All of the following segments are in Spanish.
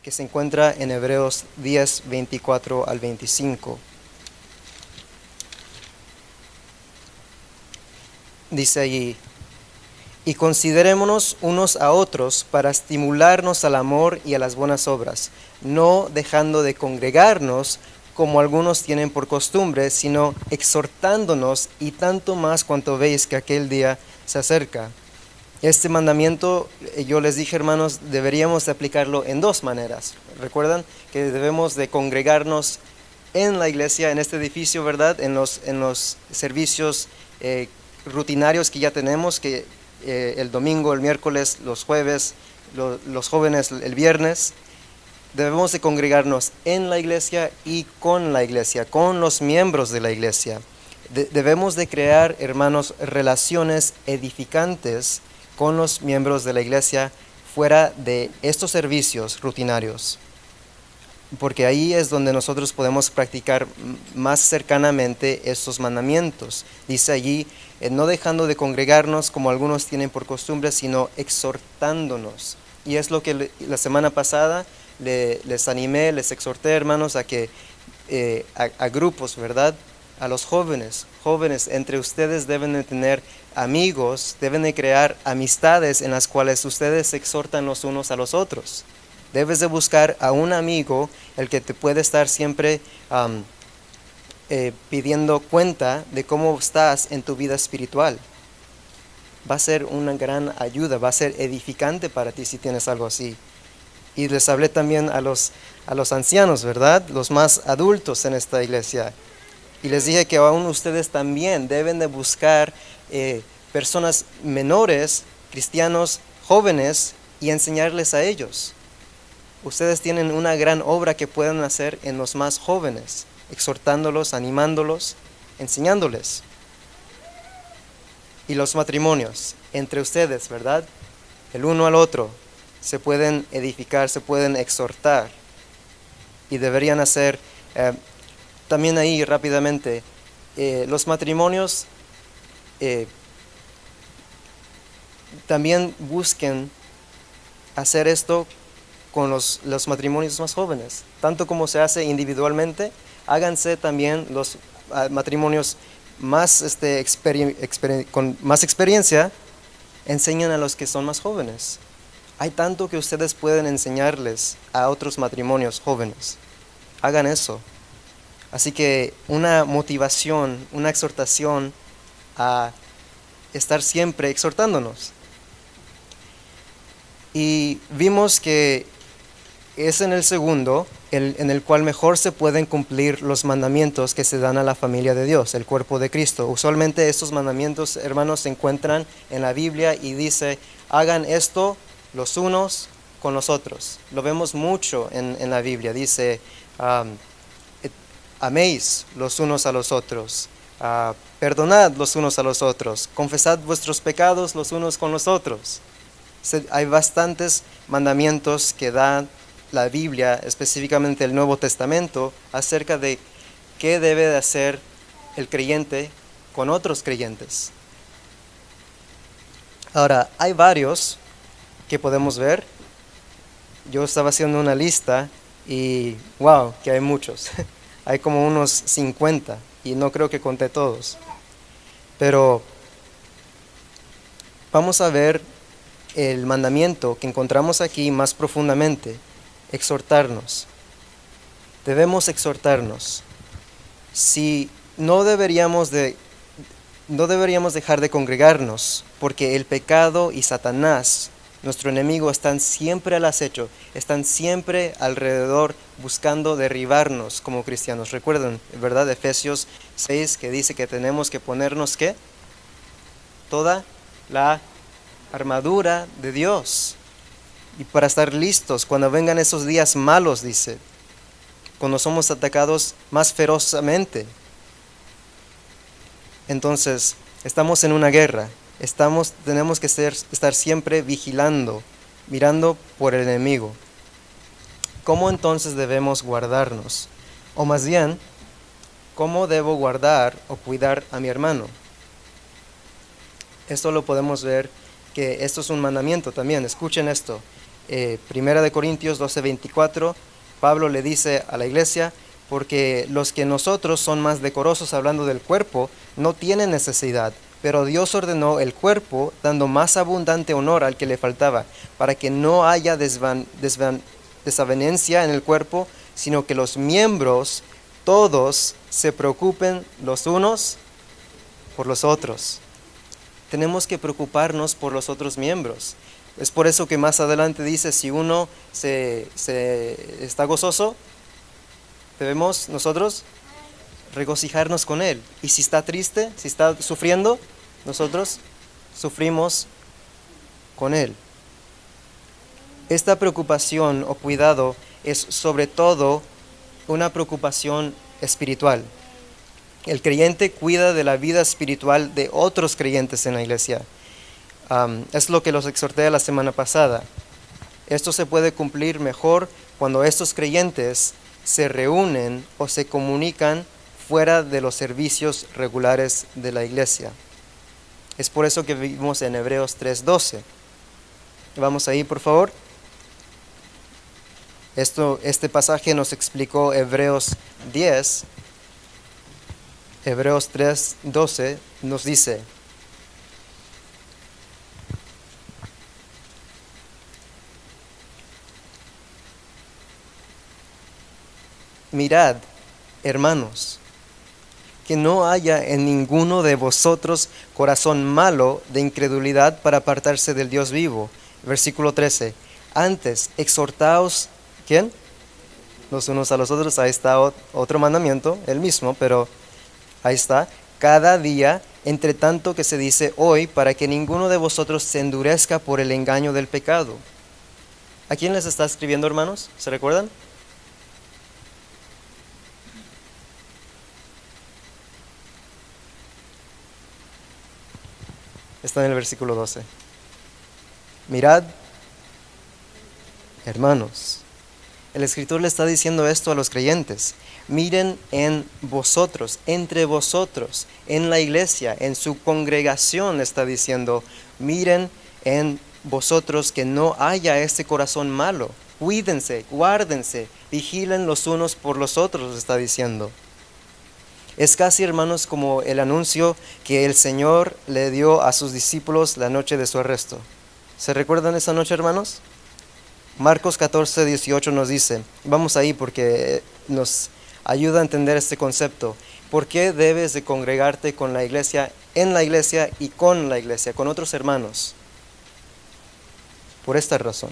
que se encuentra en Hebreos 10, 24 al 25. Dice allí: y considerémonos unos a otros para estimularnos al amor y a las buenas obras, no dejando de congregarnos como algunos tienen por costumbre, sino exhortándonos, y tanto más cuanto veis que aquel día se acerca. Este mandamiento, yo les dije, hermanos, deberíamos de aplicarlo en dos maneras. Recuerdan que debemos de congregarnos en la iglesia, en este edificio, ¿verdad? En los servicios rutinarios que ya tenemos, que el domingo, el miércoles, los jueves, los jóvenes el viernes. Debemos de congregarnos en la iglesia y con la iglesia, con los miembros de la iglesia. Debemos de crear, hermanos, relaciones edificantes con los miembros de la iglesia fuera de estos servicios rutinarios, porque ahí es donde nosotros podemos practicar más cercanamente estos mandamientos. Dice allí, no dejando de congregarnos como algunos tienen por costumbre, sino exhortándonos. Y es lo que la semana pasada les animé, les exhorté, hermanos, a que a grupos, ¿verdad? A los jóvenes, entre ustedes deben de tener amigos, deben de crear amistades en las cuales ustedes se exhortan los unos a los otros. Debes de buscar a un amigo, el que te puede estar siempre pidiendo cuenta de cómo estás en tu vida espiritual. Va a ser una gran ayuda, va a ser edificante para ti si tienes algo así. Y les hablé también a los ancianos, ¿verdad? Los más adultos en esta iglesia. Y les dije que aún ustedes también deben de buscar personas menores, cristianos jóvenes, y enseñarles a ellos. Ustedes tienen una gran obra que pueden hacer en los más jóvenes, exhortándolos, animándolos, enseñándoles. Y los matrimonios, entre ustedes, ¿verdad? El uno al otro, se pueden edificar, se pueden exhortar. Y deberían hacer, también ahí rápidamente, los matrimonios también busquen hacer esto con los matrimonios más jóvenes. Tanto como se hace individualmente, háganse también los matrimonios más con más experiencia, enseñan a los que son más jóvenes. Hay tanto que ustedes pueden enseñarles a otros matrimonios jóvenes. Hagan eso. Así que una motivación, una exhortación a estar siempre exhortándonos. Y vimos que es en el segundo en el cual mejor se pueden cumplir los mandamientos que se dan a la familia de Dios, el cuerpo de Cristo. Usualmente estos mandamientos, hermanos, se encuentran en la Biblia y dice, hagan esto los unos con los otros. Lo vemos mucho en la Biblia. Dice, améis los unos a los otros, perdonad los unos a los otros, confesad vuestros pecados los unos con los otros. Hay bastantes mandamientos que da la Biblia, específicamente el Nuevo Testamento, acerca de qué debe de hacer el creyente con otros creyentes. Ahora, hay varios que podemos ver. Yo estaba haciendo una lista y wow, que hay muchos. Hay como unos 50 y no creo que conté todos. Pero vamos a ver el mandamiento que encontramos aquí más profundamente. Exhortarnos. Debemos exhortarnos. Si no deberíamos dejar de congregarnos, porque el pecado y Satanás, nuestro enemigo, están siempre al acecho, están siempre alrededor buscando derribarnos como cristianos. Recuerden, ¿verdad? Efesios 6, que dice que tenemos que ponernos, ¿qué? Toda la armadura de Dios. Y para estar listos cuando vengan esos días malos, dice, cuando somos atacados más ferozmente. Entonces, estamos en una guerra, tenemos que estar siempre vigilando, mirando por el enemigo. ¿Cómo entonces debemos guardarnos? O más bien, ¿cómo debo guardar o cuidar a mi hermano? Esto lo podemos ver, que esto es un mandamiento también. Escuchen esto. Primera de Corintios 12:24, Pablo le dice a la iglesia, porque los que nosotros son más decorosos hablando del cuerpo, no tienen necesidad, pero Dios ordenó el cuerpo, dando más abundante honor al que le faltaba, para que no haya desavenencia en el cuerpo, sino que los miembros todos se preocupen los unos por los otros. Tenemos que preocuparnos por los otros miembros. Es por eso que más adelante dice, si uno se está gozoso, debemos nosotros regocijarnos con él. Y si está triste, si está sufriendo, nosotros sufrimos con él. Esta preocupación o cuidado es sobre todo una preocupación espiritual. El creyente cuida de la vida espiritual de otros creyentes en la iglesia. Es lo que los exhorté la semana pasada. Esto se puede cumplir mejor cuando estos creyentes se reúnen o se comunican fuera de los servicios regulares de la iglesia. Es por eso que vivimos en Hebreos 3:12. Vamos ahí, por favor. Este pasaje nos explicó Hebreos 10. Hebreos 3:12 nos dice: mirad, hermanos, que no haya en ninguno de vosotros corazón malo de incredulidad para apartarse del Dios vivo. Versículo 13. Antes, exhortaos, ¿quién? Los unos a los otros. Ahí está otro mandamiento, el mismo, pero ahí está. Cada día, entre tanto que se dice hoy, para que ninguno de vosotros se endurezca por el engaño del pecado. ¿A quién les está escribiendo, hermanos? ¿Se recuerdan? Está en el versículo 12. Mirad, hermanos. El escritor le está diciendo esto a los creyentes. Miren en vosotros, entre vosotros, en la iglesia, en su congregación, está diciendo, miren en vosotros que no haya este corazón malo. Cuídense, guárdense, vigilen los unos por los otros, está diciendo. Es casi, hermanos, como el anuncio que el Señor le dio a sus discípulos la noche de su arresto. ¿Se recuerdan esa noche, hermanos? Marcos 14:18 nos dice, vamos ahí porque nos ayuda a entender este concepto. ¿Por qué debes de congregarte con la iglesia, en la iglesia y con la iglesia, con otros hermanos? Por esta razón.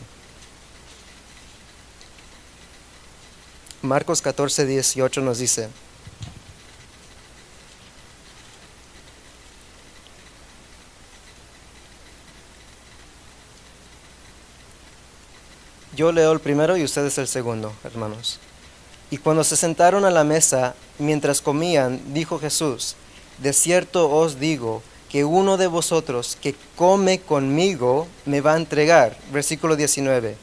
Marcos 14:18 nos dice: yo leo el primero y ustedes el segundo, hermanos. Y cuando se sentaron a la mesa, mientras comían, dijo Jesús: de cierto os digo que uno de vosotros que come conmigo me va a entregar. Versículo 19.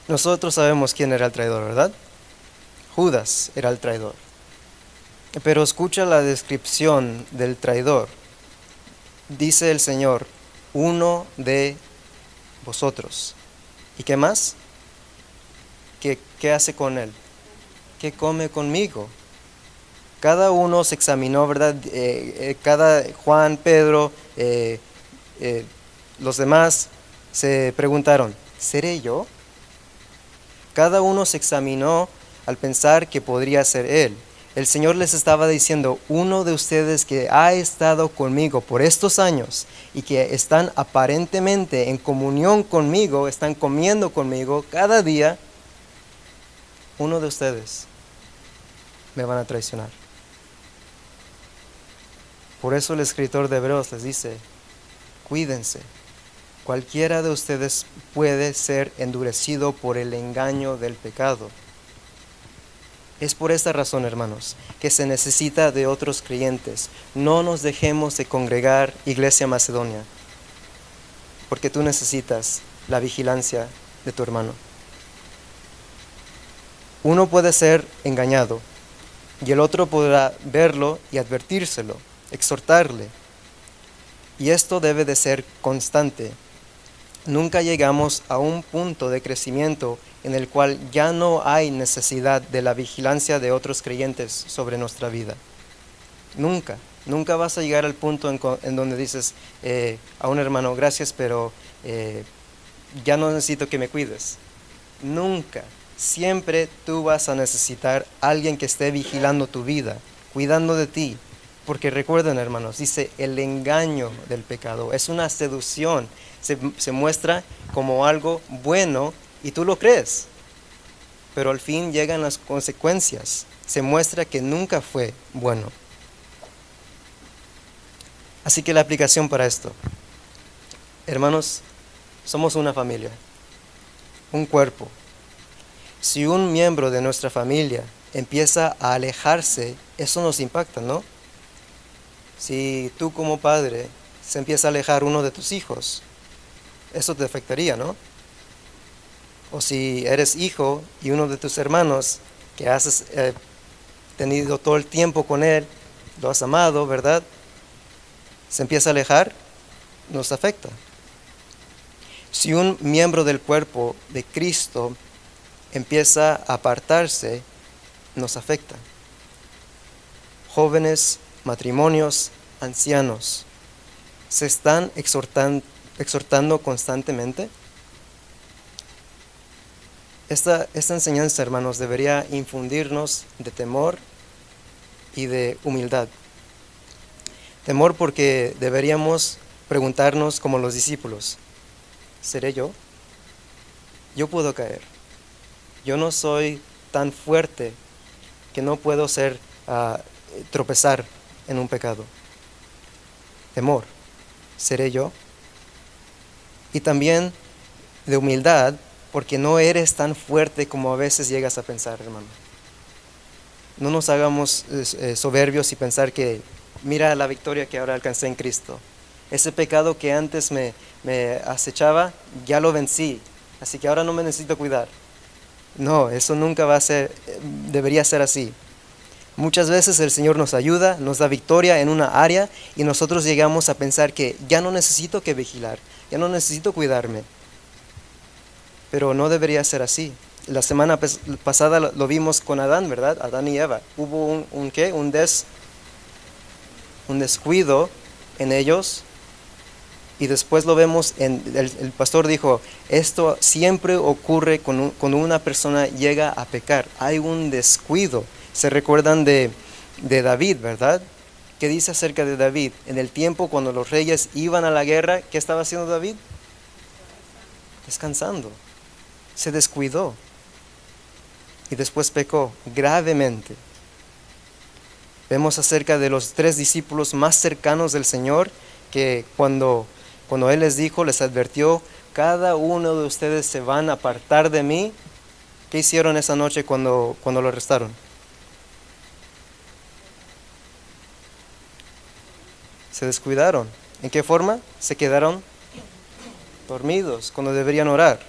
Nosotros sabemos quién era el traidor, ¿verdad? Judas era el traidor. Pero escucha la descripción del traidor. Dice el Señor, uno de vosotros. ¿Y qué más? ¿Qué hace con él? ¿Qué come conmigo? Cada uno se examinó, ¿verdad? Cada Juan, Pedro, los demás se preguntaron, ¿seré yo? Cada uno se examinó al pensar que podría ser él. El Señor les estaba diciendo, uno de ustedes que ha estado conmigo por estos años y que están aparentemente en comunión conmigo, están comiendo conmigo cada día, uno de ustedes me van a traicionar. Por eso el escritor de Hebreos les dice, cuídense. Cualquiera de ustedes puede ser endurecido por el engaño del pecado. Es por esta razón, hermanos, que se necesita de otros creyentes. No nos dejemos de congregar, Iglesia Macedonia, porque tú necesitas la vigilancia de tu hermano. Uno puede ser engañado y el otro podrá verlo y advertírselo, exhortarle. Y esto debe de ser constante. Nunca llegamos a un punto de crecimiento en el cual ya no hay necesidad de la vigilancia de otros creyentes sobre nuestra vida. Nunca, nunca vas a llegar al punto en donde dices a un hermano, gracias, pero ya no necesito que me cuides. Nunca. Siempre tú vas a necesitar a alguien que esté vigilando tu vida, cuidando de ti. Porque recuerden, hermanos, dice el engaño del pecado. Es una seducción. Se muestra como algo bueno y tú lo crees. Pero al fin llegan las consecuencias. Se muestra que nunca fue bueno. Así que la aplicación para esto. Hermanos, somos una familia, un cuerpo. Si un miembro de nuestra familia empieza a alejarse, eso nos impacta, ¿no? Si tú como padre se empieza a alejar uno de tus hijos, eso te afectaría, ¿no? O si eres hijo y uno de tus hermanos que has tenido todo el tiempo con él, lo has amado, ¿verdad? Se empieza a alejar, nos afecta. Si un miembro del cuerpo de Cristo empieza a apartarse, nos afecta. Jóvenes, matrimonios, ancianos, ¿se están exhortando constantemente? Esta enseñanza, hermanos, debería infundirnos de temor y de humildad. Temor porque deberíamos preguntarnos como los discípulos, ¿seré yo? Yo puedo caer. Yo no soy tan fuerte que no puedo tropezar en un pecado. Temor, ¿seré yo? Y también de humildad, porque no eres tan fuerte como a veces llegas a pensar, hermano. No nos hagamos soberbios y pensar que mira la victoria que ahora alcancé en Cristo. Ese pecado que antes me acechaba, ya lo vencí, así que ahora no me necesito cuidar. No, eso nunca debería ser así. Muchas veces el Señor nos ayuda, nos da victoria en una área y nosotros llegamos a pensar que ya no necesito que vigilar, ya no necesito cuidarme. Pero no debería ser así. La semana pasada lo vimos con Adán, ¿verdad? Adán y Eva. Hubo un descuido en ellos. Y después lo vemos, el pastor dijo, esto siempre ocurre cuando una persona llega a pecar. Hay un descuido. Se recuerdan de David, ¿verdad? ¿Qué dice acerca de David? En el tiempo cuando los reyes iban a la guerra, ¿qué estaba haciendo David? Descansando. Se descuidó. Y después pecó gravemente. Vemos acerca de los 3 discípulos más cercanos del Señor, que cuando Él les dijo, les advirtió, cada uno de ustedes se van a apartar de mí. ¿Qué hicieron esa noche cuando lo arrestaron? Se descuidaron. ¿En qué forma? Se quedaron dormidos cuando deberían orar.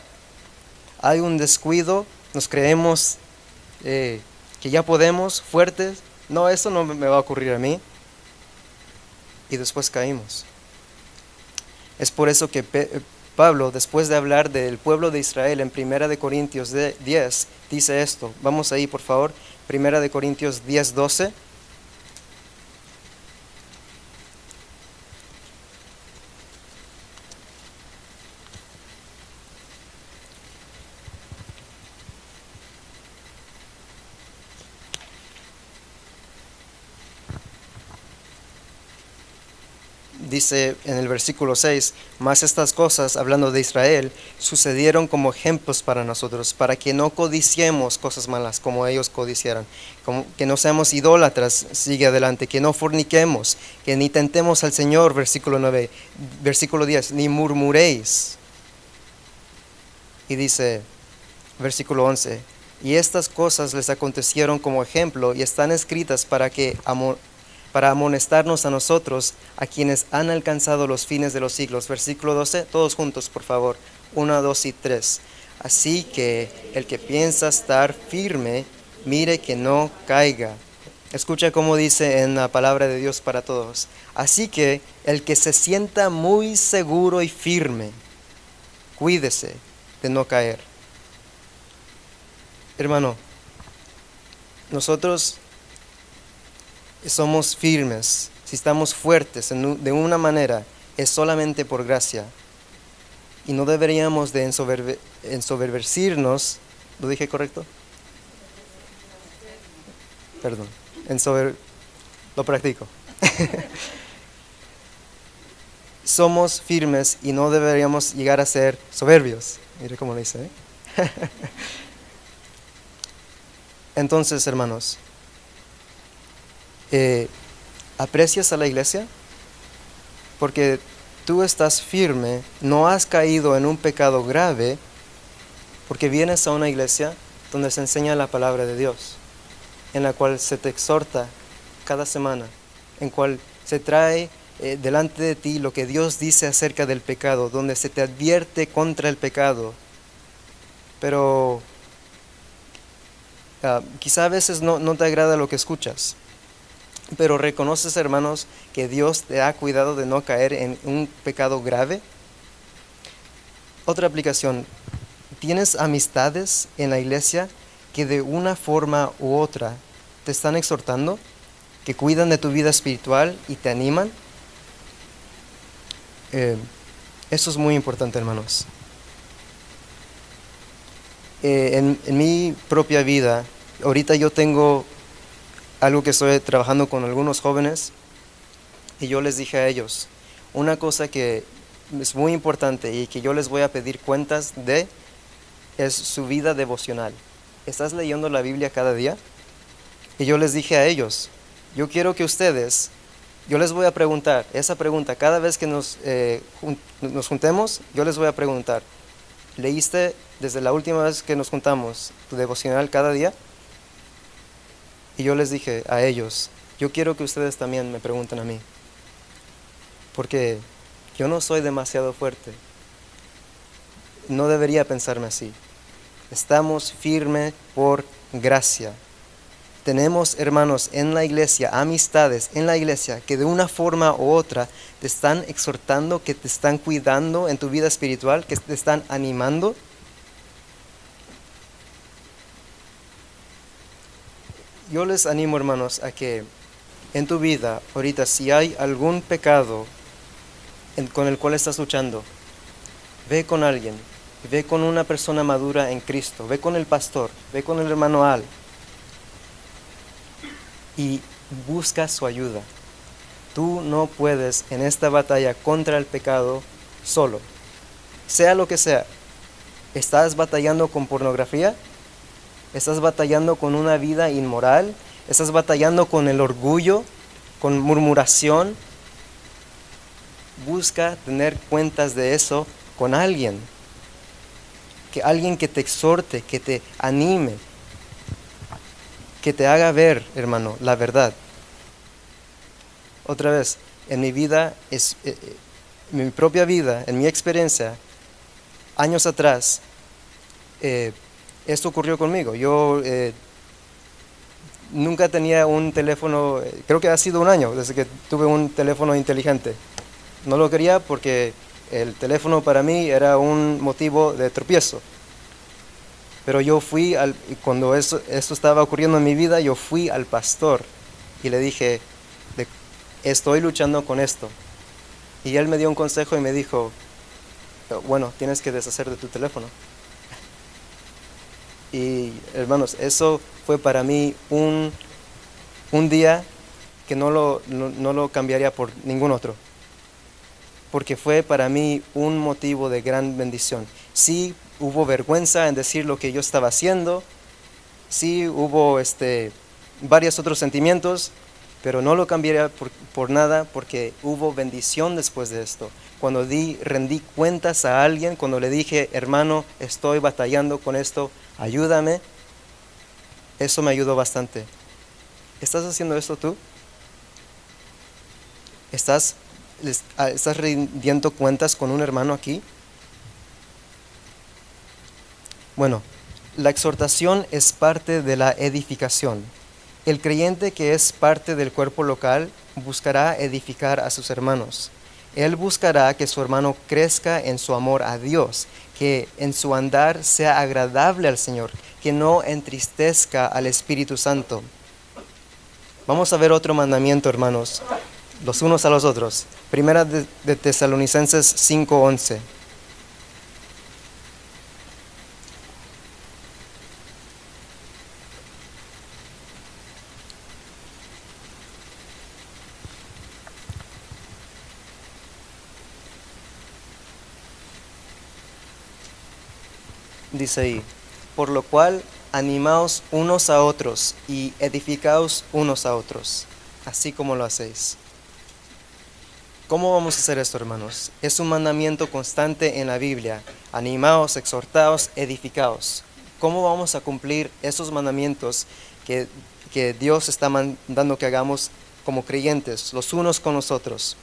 Hay un descuido, nos creemos que ya podemos, fuertes. No, eso no me va a ocurrir a mí. Y después caímos. Es por eso que Pablo, después de hablar del pueblo de Israel en 1 Corintios 10, dice esto. Vamos ahí, por favor. 1 Corintios 10, 12. Dice en el versículo 6, mas estas cosas, hablando de Israel, sucedieron como ejemplos para nosotros, para que no codiciemos cosas malas como ellos codiciaron, que no seamos idólatras, sigue adelante, que no forniquemos, que ni tentemos al Señor, versículo 9, versículo 10, ni murmuréis. Y dice, versículo 11, y estas cosas les acontecieron como ejemplo y están escritas para amonestarnos a nosotros, a quienes han alcanzado los fines de los siglos. Versículo 12, todos juntos, por favor. 1, 2 y 3. Así que el que piensa estar firme, mire que no caiga. Escucha cómo dice en la palabra de Dios para todos. Así que el que se sienta muy seguro y firme, cuídese de no caer. Hermano, nosotros somos firmes, si estamos fuertes de una manera, es solamente por gracia. Y no deberíamos de ensoberbecernos. ¿Lo dije correcto? Perdón. Lo practico. Somos firmes y no deberíamos llegar a ser soberbios. Mire cómo lo dice, ¿eh? Entonces, hermanos, ¿aprecias a la iglesia? Porque tú estás firme, no has caído en un pecado grave, porque vienes a una iglesia donde se enseña la palabra de Dios, en la cual se te exhorta cada semana, en cual se trae delante de ti lo que Dios dice acerca del pecado, donde se te advierte contra el pecado. Pero quizá a veces no te agrada lo que escuchas, pero reconoces, hermanos, que Dios te ha cuidado de no caer en un pecado grave. Otra aplicación, ¿tienes amistades en la iglesia que de una forma u otra te están exhortando, que cuidan de tu vida espiritual y te animan? Eso es muy importante, hermanos. En mi propia vida, ahorita yo tengo algo que estoy trabajando con algunos jóvenes y yo les dije a ellos, una cosa que es muy importante y que yo les voy a pedir cuentas de es su vida devocional. ¿Estás leyendo la Biblia cada día? Y yo les dije a ellos, yo quiero que ustedes, yo les voy a preguntar esa pregunta cada vez que nos juntemos, yo les voy a preguntar, ¿leíste desde la última vez que nos juntamos tu devocional cada día? Y yo les dije a ellos, yo quiero que ustedes también me pregunten a mí, porque yo no soy demasiado fuerte. No debería pensarme así. Estamos firmes por gracia. Tenemos hermanos en la iglesia, amistades en la iglesia, que de una forma u otra te están exhortando, que te están cuidando en tu vida espiritual, que te están animando. Yo les animo, hermanos, a que en tu vida, ahorita, si hay algún pecado con el cual estás luchando, ve con alguien, ve con una persona madura en Cristo, ve con el pastor, ve con el hermano Al y busca su ayuda. Tú no puedes en esta batalla contra el pecado solo, sea lo que sea. ¿Estás batallando con pornografía? ¿Estás batallando con una vida inmoral? ¿Estás batallando con el orgullo, con murmuración? Busca tener cuentas de eso con alguien. Alguien que te exhorte, que te anime, que te haga ver, hermano, la verdad. Otra vez, en mi vida, en mi propia vida, en mi experiencia, años atrás, esto ocurrió conmigo. Yo nunca tenía un teléfono, creo que ha sido un año desde que tuve un teléfono inteligente. No lo quería porque el teléfono para mí era un motivo de tropiezo. Pero yo fui, cuando esto estaba ocurriendo en mi vida, yo fui al pastor y le dije, estoy luchando con esto. Y él me dio un consejo y me dijo, bueno, tienes que deshacer de tu teléfono. Y hermanos, eso fue para mí un día que no lo cambiaría por ningún otro. Porque fue para mí un motivo de gran bendición. Sí, hubo vergüenza en decir lo que yo estaba haciendo. Sí, hubo varios otros sentimientos, pero no lo cambiaría por nada porque hubo bendición después de esto. Cuando rendí cuentas a alguien, cuando le dije, hermano, estoy batallando con esto, ayúdame, eso me ayudó bastante. ¿Estás haciendo esto tú? ¿Estás rindiendo cuentas con un hermano aquí? Bueno, la exhortación es parte de la edificación. El creyente que es parte del cuerpo local buscará edificar a sus hermanos. Él buscará que su hermano crezca en su amor a Dios, que en su andar sea agradable al Señor, que no entristezca al Espíritu Santo. Vamos a ver otro mandamiento, hermanos, los unos a los otros. Primera de Tesalonicenses 5:11. Dice ahí, por lo cual animaos unos a otros y edificaos unos a otros, así como lo hacéis. ¿Cómo vamos a hacer esto, hermanos? Es un mandamiento constante en la Biblia. Animaos, exhortaos, edificaos. ¿Cómo vamos a cumplir esos mandamientos que Dios está mandando que hagamos como creyentes, los unos con los otros?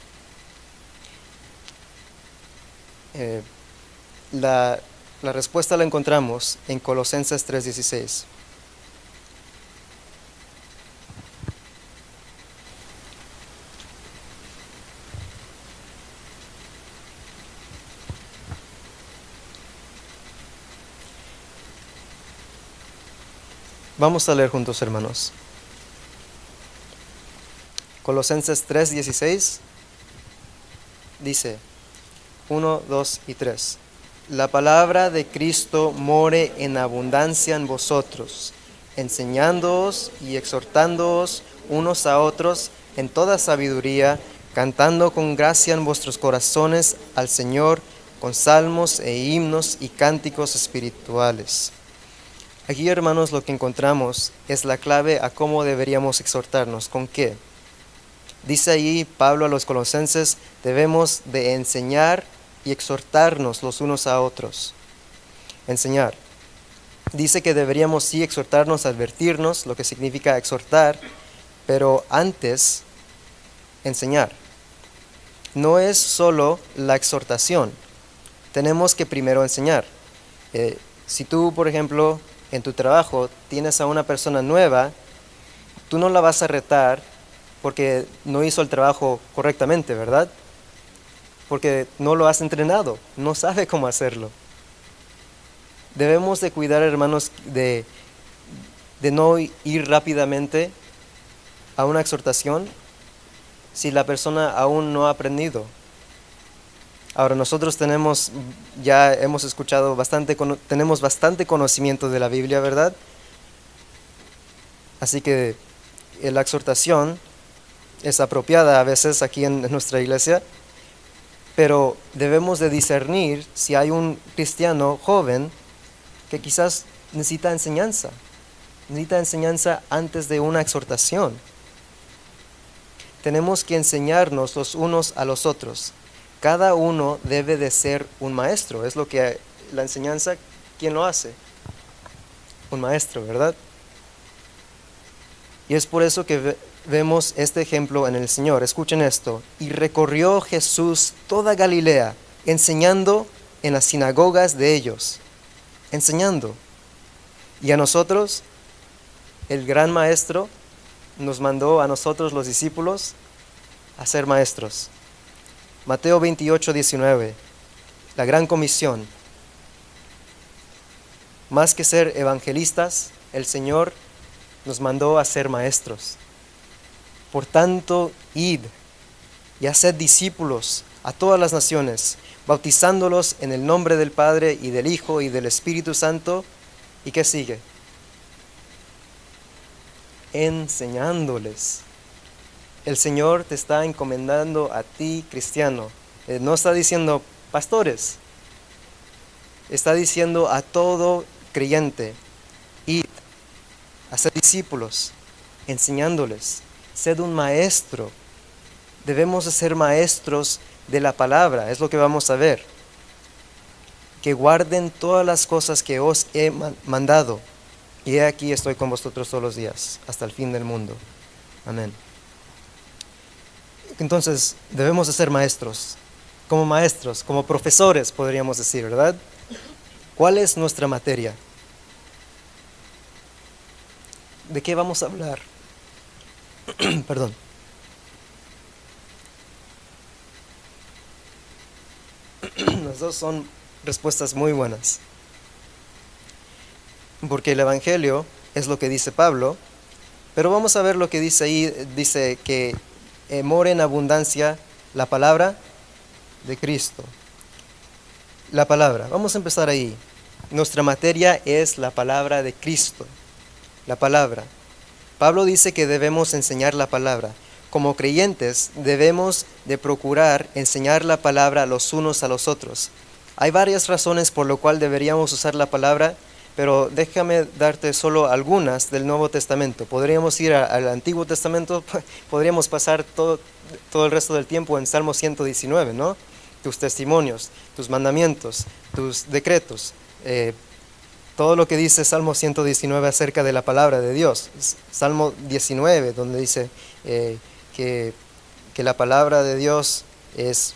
La respuesta la encontramos en Colosenses 3:16. Vamos a leer juntos, hermanos. Colosenses 3:16 dice 1, 2 y 3. La palabra de Cristo more en abundancia en vosotros, enseñándoos y exhortándoos unos a otros en toda sabiduría, cantando con gracia en vuestros corazones al Señor con salmos e himnos y cánticos espirituales. Aquí, hermanos, lo que encontramos es la clave a cómo deberíamos exhortarnos. ¿Con qué? Dice ahí Pablo a los colosenses, debemos de enseñar y exhortarnos los unos a otros. Enseñar. Dice que deberíamos sí exhortarnos, advertirnos, lo que significa exhortar, pero antes enseñar. No es solo la exhortación, tenemos que primero enseñar. Si tú, por ejemplo, en tu trabajo tienes a una persona nueva, tú no la vas a retar porque no hizo el trabajo correctamente, ¿verdad? Porque no lo has entrenado, no sabe cómo hacerlo. Debemos de cuidar, hermanos, de no ir rápidamente a una exhortación si la persona aún no ha aprendido. Ahora, nosotros ya hemos escuchado tenemos bastante conocimiento de la Biblia, ¿verdad? Así que la exhortación es apropiada a veces aquí en nuestra iglesia, pero debemos de discernir si hay un cristiano joven que quizás necesita enseñanza antes de una exhortación. Tenemos que enseñarnos los unos a los otros. Cada uno debe de ser un maestro. Es lo que la enseñanza, ¿quién lo hace? Un maestro, ¿verdad? Y es por eso que vemos este ejemplo en el Señor. Escuchen esto. Y recorrió Jesús toda Galilea, enseñando en las sinagogas de ellos. Enseñando. Y a nosotros, el gran maestro nos mandó a nosotros los discípulos a ser maestros. Mateo 28:19, la gran comisión. Más que ser evangelistas, el Señor nos mandó a ser maestros. Por tanto, id y haced discípulos a todas las naciones, bautizándolos en el nombre del Padre y del Hijo y del Espíritu Santo. ¿Y qué sigue? Enseñándoles. El Señor te está encomendando a ti, cristiano. No está diciendo pastores. Está diciendo a todo creyente, id, haced discípulos, enseñándoles. Sed un maestro. Debemos de ser maestros de la palabra, es lo que vamos a ver. Que guarden todas las cosas que os he mandado. Y he aquí estoy con vosotros todos los días, hasta el fin del mundo. Amén. Entonces, debemos de ser maestros, como profesores, podríamos decir, ¿verdad? ¿Cuál es nuestra materia? ¿De qué vamos a hablar? Perdón. Las dos son respuestas muy buenas. Porque el Evangelio es lo que dice Pablo, pero vamos a ver lo que dice ahí. Dice que mora en abundancia la palabra de Cristo. La palabra, vamos a empezar ahí. Nuestra materia es la palabra de Cristo. La palabra. Pablo dice que debemos enseñar la palabra. Como creyentes debemos de procurar enseñar la palabra los unos a los otros. Hay varias razones por lo cual deberíamos usar la palabra, pero déjame darte solo algunas del Nuevo Testamento. Podríamos ir al Antiguo Testamento, podríamos pasar todo el resto del tiempo en Salmo 119, ¿no? Tus testimonios, tus mandamientos, tus decretos, todo lo que dice Salmo 119 acerca de la palabra de Dios. Salmo 19, donde dice que la palabra de Dios es,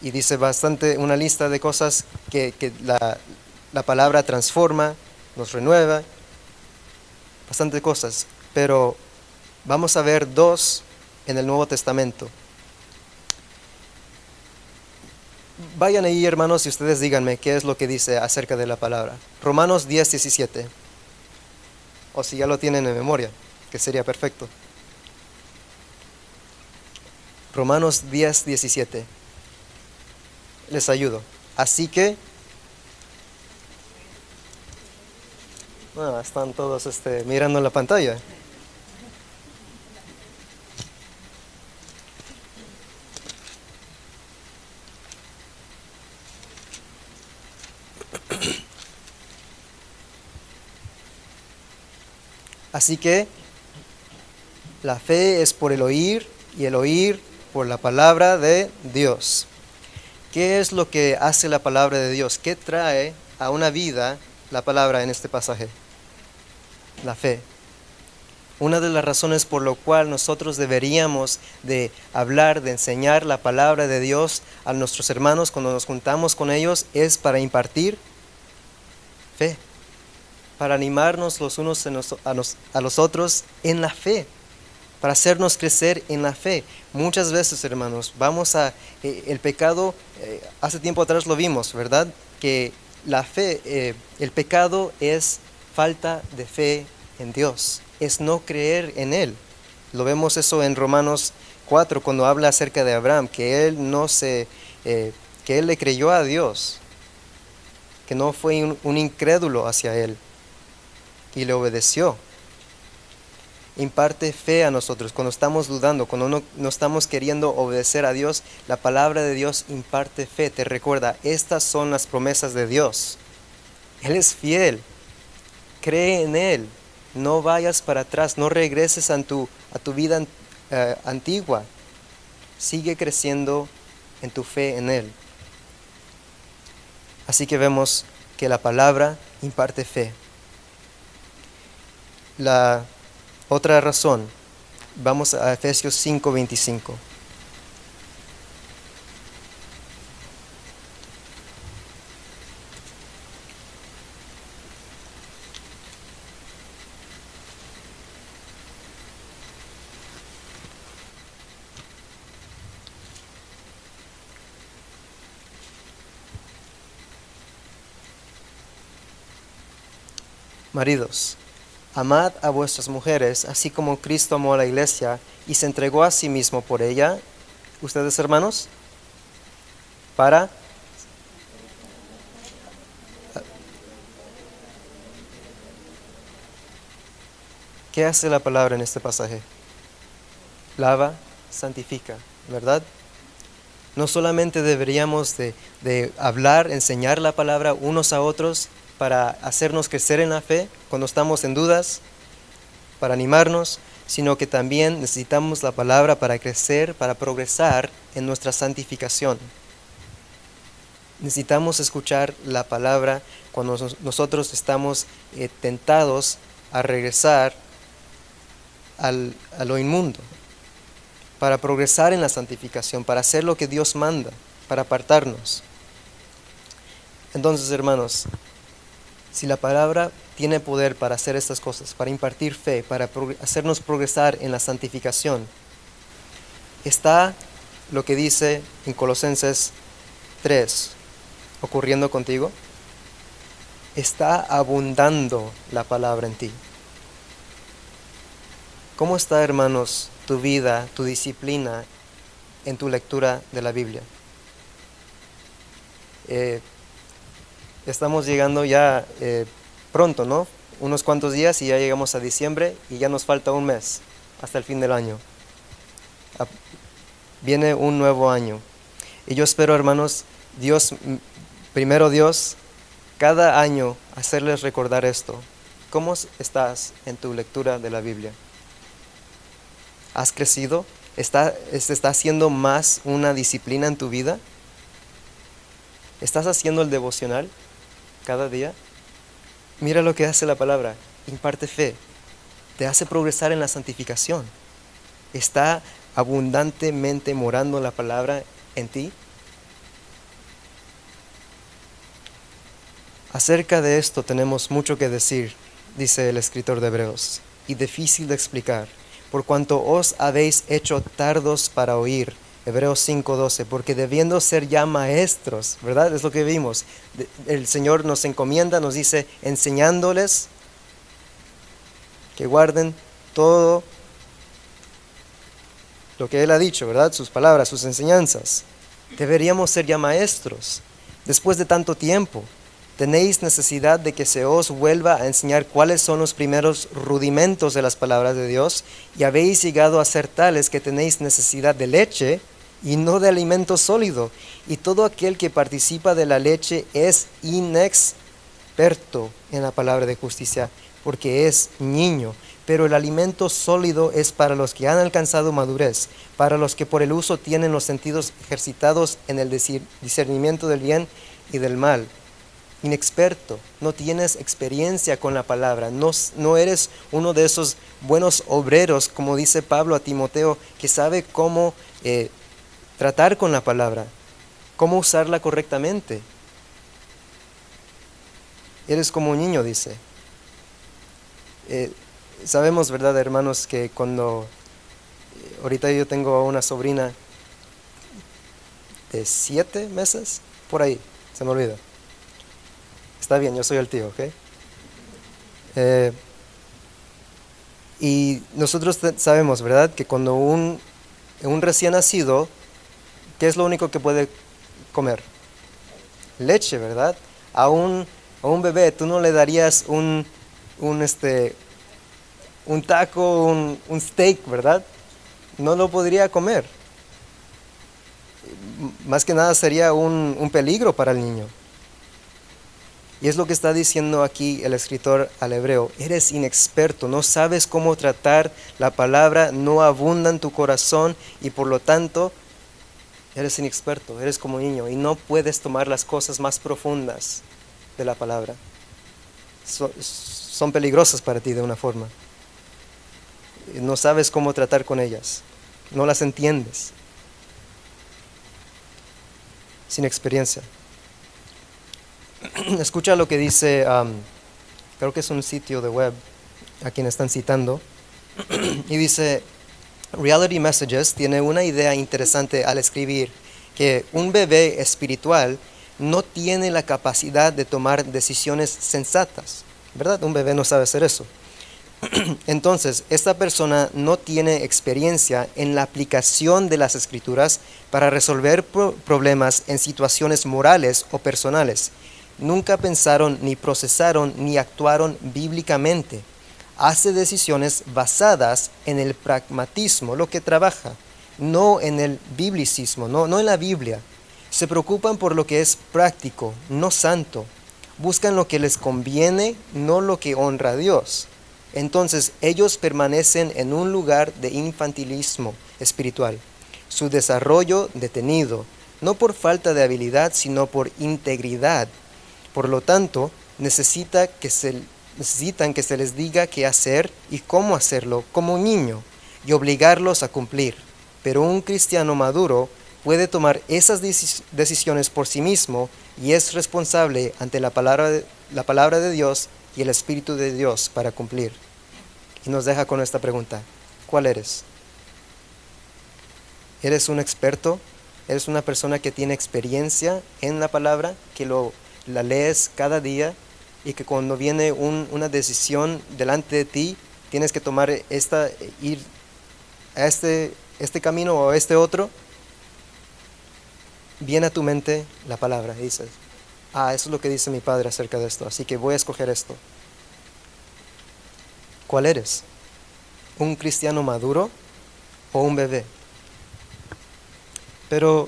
y dice bastante, una lista de cosas que la palabra transforma, nos renueva, bastantes cosas. Pero vamos a ver dos en el Nuevo Testamento. Vayan ahí, hermanos, y ustedes díganme qué es lo que dice acerca de la palabra. Romanos 10:17. O si ya lo tienen en memoria, que sería perfecto. Romanos 10:17. Les ayudo. Así que... están todos mirando la pantalla. Así que la fe es por el oír y el oír por la palabra de Dios. ¿Qué es lo que hace la palabra de Dios? ¿Qué trae a una vida la palabra en este pasaje? La fe. Una de las razones por lo cual nosotros deberíamos de hablar, de enseñar la palabra de Dios a nuestros hermanos cuando nos juntamos con ellos es para impartir fe, para animarnos los unos a los otros en la fe, para hacernos crecer en la fe. Muchas veces, hermanos, el pecado, hace tiempo atrás lo vimos, ¿verdad? Que la fe, el pecado es falta de fe en Dios, es no creer en Él. Lo vemos eso en Romanos 4, cuando habla acerca de Abraham, que él que él le creyó a Dios, que no fue un incrédulo hacia Él, y le obedeció. Imparte fe a nosotros cuando estamos dudando, cuando no estamos queriendo obedecer a Dios. La palabra de Dios imparte fe, te recuerda, estas son las promesas de Dios. Él es fiel, cree en Él, no vayas para atrás, no regreses a tu vida antigua, sigue creciendo en tu fe en Él. Así que vemos que la palabra imparte fe. La otra razón, vamos a Efesios 5:25. Maridos, amad a vuestras mujeres, así como Cristo amó a la iglesia y se entregó a sí mismo por ella. ¿Ustedes, hermanos? ¿Qué hace la palabra en este pasaje? Lava, santifica, ¿verdad? No solamente deberíamos de hablar, enseñar la palabra unos a otros para hacernos crecer en la fe cuando estamos en dudas, para animarnos, sino que también necesitamos la palabra para crecer, para progresar en nuestra santificación. Necesitamos escuchar la palabra cuando nosotros estamos tentados a regresar a lo inmundo, para progresar en la santificación, para hacer lo que Dios manda, para apartarnos. Entonces, hermanos, Si la palabra tiene poder para hacer estas cosas, para impartir fe, para hacernos progresar en la santificación, está lo que dice en Colosenses 3 ocurriendo contigo. Está abundando la palabra en ti. ¿Cómo está, hermanos, tu vida, tu disciplina en tu lectura de la Biblia? Estamos llegando ya pronto, ¿no? Unos cuantos días y ya llegamos a diciembre y ya nos falta un mes hasta el fin del año. Viene un nuevo año. Y yo espero, hermanos, primero Dios, cada año hacerles recordar esto. ¿Cómo estás en tu lectura de la Biblia? ¿Has crecido? ¿Está haciendo más una disciplina en tu vida? ¿Estás haciendo el devocional cada día? Mira lo que hace la palabra. Imparte fe. Te hace progresar en la santificación. ¿Está abundantemente morando la palabra en ti? Acerca de esto tenemos mucho que decir, dice el escritor de Hebreos, y difícil de explicar, por cuanto os habéis hecho tardos para oír. Hebreos 5:12, porque debiendo ser ya maestros, ¿verdad? Es lo que vimos. El Señor nos encomienda, nos dice, enseñándoles que guarden todo lo que Él ha dicho, ¿verdad? Sus palabras, sus enseñanzas. Deberíamos ser ya maestros. Después de tanto tiempo, tenéis necesidad de que se os vuelva a enseñar cuáles son los primeros rudimentos de las palabras de Dios, y habéis llegado a ser tales que tenéis necesidad de leche y no de alimento sólido. Y todo aquel que participa de la leche es inexperto en la palabra de justicia, porque es niño. Pero el alimento sólido es para los que han alcanzado madurez, para los que por el uso tienen los sentidos ejercitados en el discernimiento del bien y del mal. Inexperto, no tienes experiencia con la palabra, no eres uno de esos buenos obreros, como dice Pablo a Timoteo, que sabe cómo tratar con la palabra, cómo usarla correctamente. Eres como un niño, dice. Sabemos, ¿verdad, hermanos, que cuando ahorita yo tengo una sobrina de 7 meses, por ahí, se me olvida. Está bien, yo soy el tío, ¿ok? Y nosotros sabemos, ¿verdad?, que cuando un recién nacido, ¿qué es lo único que puede comer? Leche, ¿verdad? A un bebé tú no le darías un taco, un steak, ¿verdad? No lo podría comer. Más que nada sería un peligro para el niño. Y es lo que está diciendo aquí el escritor al hebreo. Eres inexperto, no sabes cómo tratar la palabra, no abunda en tu corazón y por lo tanto eres inexperto, eres como niño y no puedes tomar las cosas más profundas de la palabra. Son peligrosas para ti de una forma. No sabes cómo tratar con ellas, no las entiendes. Sin experiencia. Escucha lo que dice, creo que es un sitio de web a quien están citando, y dice, Reality Messages tiene una idea interesante al escribir que un bebé espiritual no tiene la capacidad de tomar decisiones sensatas, ¿verdad? Un bebé no sabe hacer eso. Entonces, esta persona no tiene experiencia en la aplicación de las escrituras para resolver problemas en situaciones morales o personales. Nunca pensaron, ni procesaron, ni actuaron bíblicamente. Hace decisiones basadas en el pragmatismo, lo que trabaja, no en el biblicismo, no en la Biblia. Se preocupan por lo que es práctico, no santo. Buscan lo que les conviene, no lo que honra a Dios. Entonces ellos permanecen en un lugar de infantilismo espiritual. Su desarrollo detenido, no por falta de habilidad, sino por integridad. Por lo tanto, necesitan que se les diga qué hacer y cómo hacerlo como un niño y obligarlos a cumplir. Pero un cristiano maduro puede tomar esas decisiones por sí mismo y es responsable ante la palabra la palabra de Dios y el Espíritu de Dios para cumplir. Y nos deja con esta pregunta: ¿cuál eres? ¿Eres un experto? ¿Eres una persona que tiene experiencia en la palabra, que la lees cada día y que cuando viene una decisión delante de ti, tienes que tomar ir a este camino o a este otro? Viene a tu mente la palabra y dices: eso es lo que dice mi padre acerca de esto, así que voy a escoger esto. ¿Cuál eres? ¿Un cristiano maduro o un bebé? Pero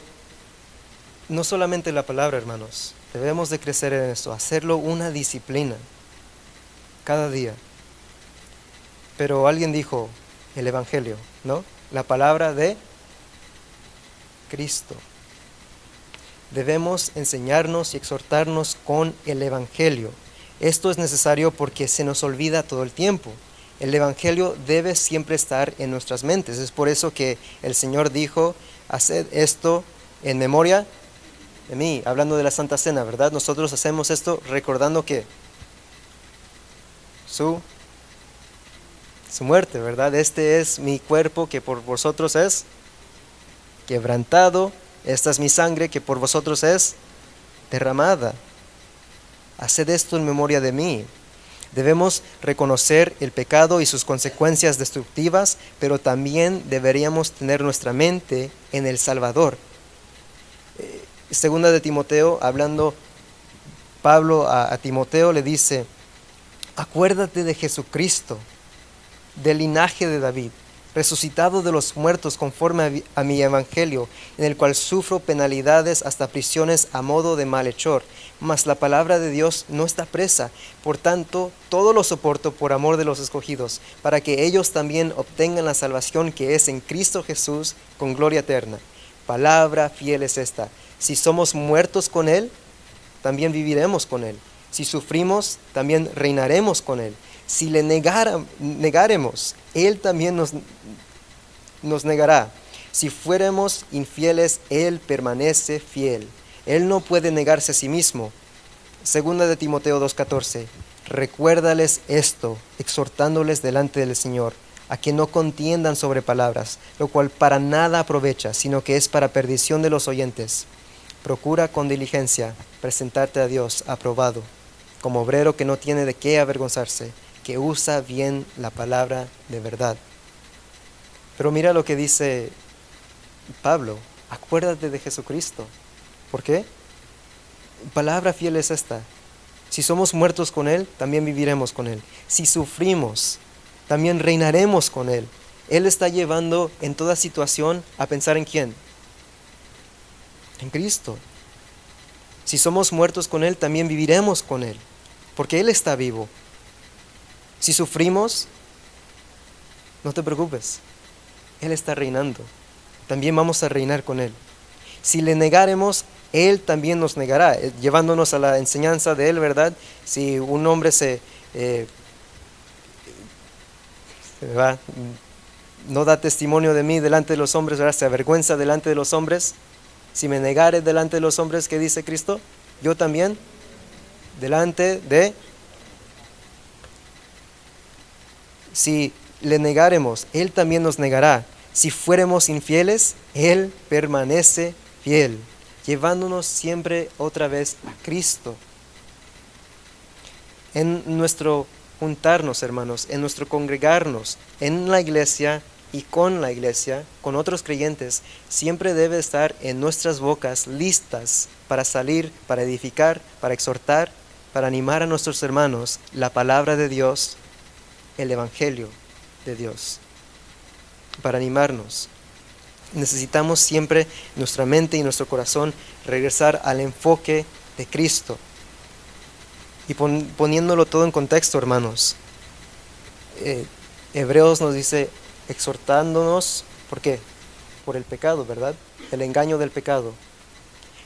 no solamente la palabra, hermanos, debemos de crecer en esto, hacerlo una disciplina cada día. Pero alguien dijo el Evangelio, ¿no? La palabra de Cristo. Debemos enseñarnos y exhortarnos con el Evangelio. Esto es necesario porque se nos olvida todo el tiempo. El Evangelio debe siempre estar en nuestras mentes. Es por eso que el Señor dijo: haced esto en memoria de mí, hablando de la Santa Cena, ¿verdad? Nosotros hacemos esto recordando que su muerte, ¿verdad? Este es mi cuerpo que por vosotros es quebrantado. Esta es mi sangre que por vosotros es derramada. Haced esto en memoria de mí. Debemos reconocer el pecado y sus consecuencias destructivas, pero también deberíamos tener nuestra mente en el Salvador. Segunda de Timoteo, hablando Pablo a Timoteo, le dice: acuérdate de Jesucristo, del linaje de David, resucitado de los muertos conforme a mi evangelio, en el cual sufro penalidades hasta prisiones a modo de malhechor. Mas la palabra de Dios no está presa. Por tanto, todo lo soporto por amor de los escogidos, para que ellos también obtengan la salvación que es en Cristo Jesús, con gloria eterna. Palabra fiel es esta: si somos muertos con Él, también viviremos con Él. Si sufrimos, también reinaremos con Él. Si le negaremos, Él también nos negará. Si fuéramos infieles, Él permanece fiel. Él no puede negarse a sí mismo. Segunda de Timoteo 2:14. Recuérdales esto, exhortándoles delante del Señor, a que no contiendan sobre palabras, lo cual para nada aprovecha, sino que es para perdición de los oyentes. Procura con diligencia presentarte a Dios aprobado, como obrero que no tiene de qué avergonzarse, que usa bien la palabra de verdad. Pero mira lo que dice Pablo: acuérdate de Jesucristo. ¿Por qué? Palabra fiel es esta: si somos muertos con Él, también viviremos con Él. Si sufrimos, también reinaremos con Él. Él está llevando en toda situación a pensar ¿en quién? En Cristo. Si somos muertos con Él, también viviremos con Él, porque Él está vivo. Si sufrimos, no te preocupes, Él está reinando. También vamos a reinar con Él. Si le negaremos, Él también nos negará, llevándonos a la enseñanza de Él, ¿verdad? Si un hombre no da testimonio de mí delante de los hombres, ¿verdad? Se avergüenza delante de los hombres. Si me negare delante de los hombres, ¿qué dice Cristo? Yo también delante de... Si le negaremos, Él también nos negará. Si fuéramos infieles, Él permanece fiel, llevándonos siempre otra vez a Cristo. En nuestro juntarnos, hermanos, en nuestro congregarnos en la iglesia y con la iglesia, con otros creyentes, siempre debe estar en nuestras bocas listas para salir, para edificar, para exhortar, para animar a nuestros hermanos la palabra de Dios, el Evangelio de Dios. Para animarnos, necesitamos siempre nuestra mente y nuestro corazón regresar al enfoque de Cristo. Y poniéndolo todo en contexto, hermanos, Hebreos nos dice, exhortándonos, ¿por qué? Por el pecado, ¿verdad? El engaño del pecado.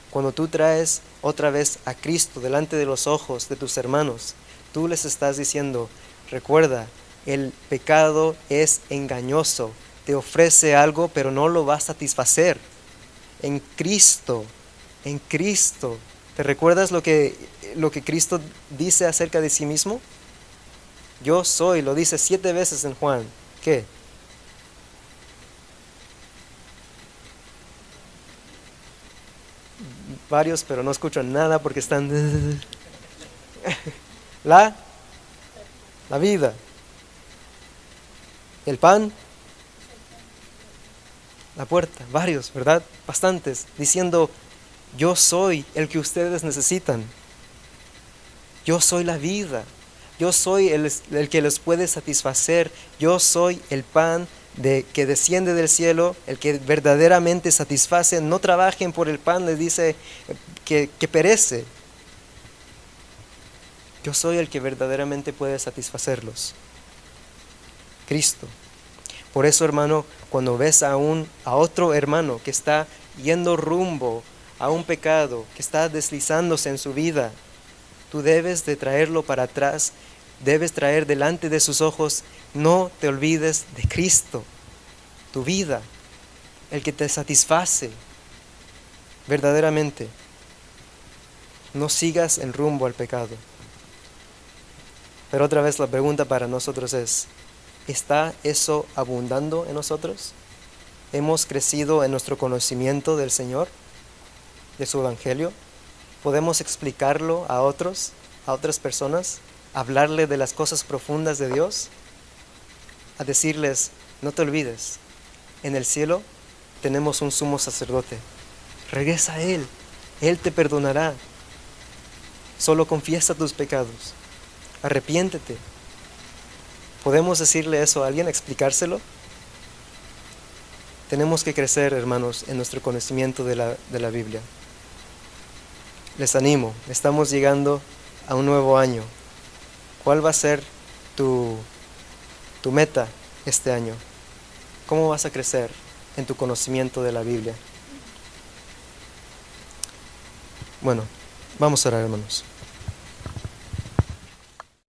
Cuando tú traes otra vez a Cristo delante de los ojos de tus hermanos, tú les estás diciendo, recuerda, el pecado es engañoso, te ofrece algo, pero no lo va a satisfacer. En Cristo ¿Te recuerdas lo que Cristo dice acerca de sí mismo? Yo soy, lo dice 7 veces en Juan. ¿Qué? Varios, pero no escucho nada porque están... La vida. El pan. La puerta. Varios, ¿verdad? Bastantes. Diciendo, yo soy el que ustedes necesitan. Yo soy la vida. Yo soy el que los puede satisfacer. Yo soy el pan que desciende del cielo, el que verdaderamente satisface. No trabajen por el pan, les dice que perece. Yo soy el que verdaderamente puede satisfacerlos. Cristo. Por eso, hermano, cuando ves a otro hermano que está yendo rumbo a un pecado, que está deslizándose en su vida, tú debes de traerlo para atrás, debes traer delante de sus ojos, no te olvides de Cristo, tu vida, el que te satisface verdaderamente. No sigas el rumbo al pecado. Pero otra vez la pregunta para nosotros es, ¿está eso abundando en nosotros? ¿Hemos crecido en nuestro conocimiento del Señor, de su Evangelio? ¿Podemos explicarlo a otros, a otras personas? ¿Hablarle de las cosas profundas de Dios? A decirles, no te olvides, en el cielo tenemos un sumo sacerdote. Regresa a Él, Él te perdonará. Solo confiesa tus pecados. Arrepiéntete. ¿Podemos decirle eso a alguien, explicárselo? Tenemos que crecer, hermanos, en nuestro conocimiento de la Biblia. Les animo, estamos llegando a un nuevo año. ¿Cuál va a ser tu meta este año? ¿Cómo vas a crecer en tu conocimiento de la Biblia? Bueno, vamos a orar, hermanos.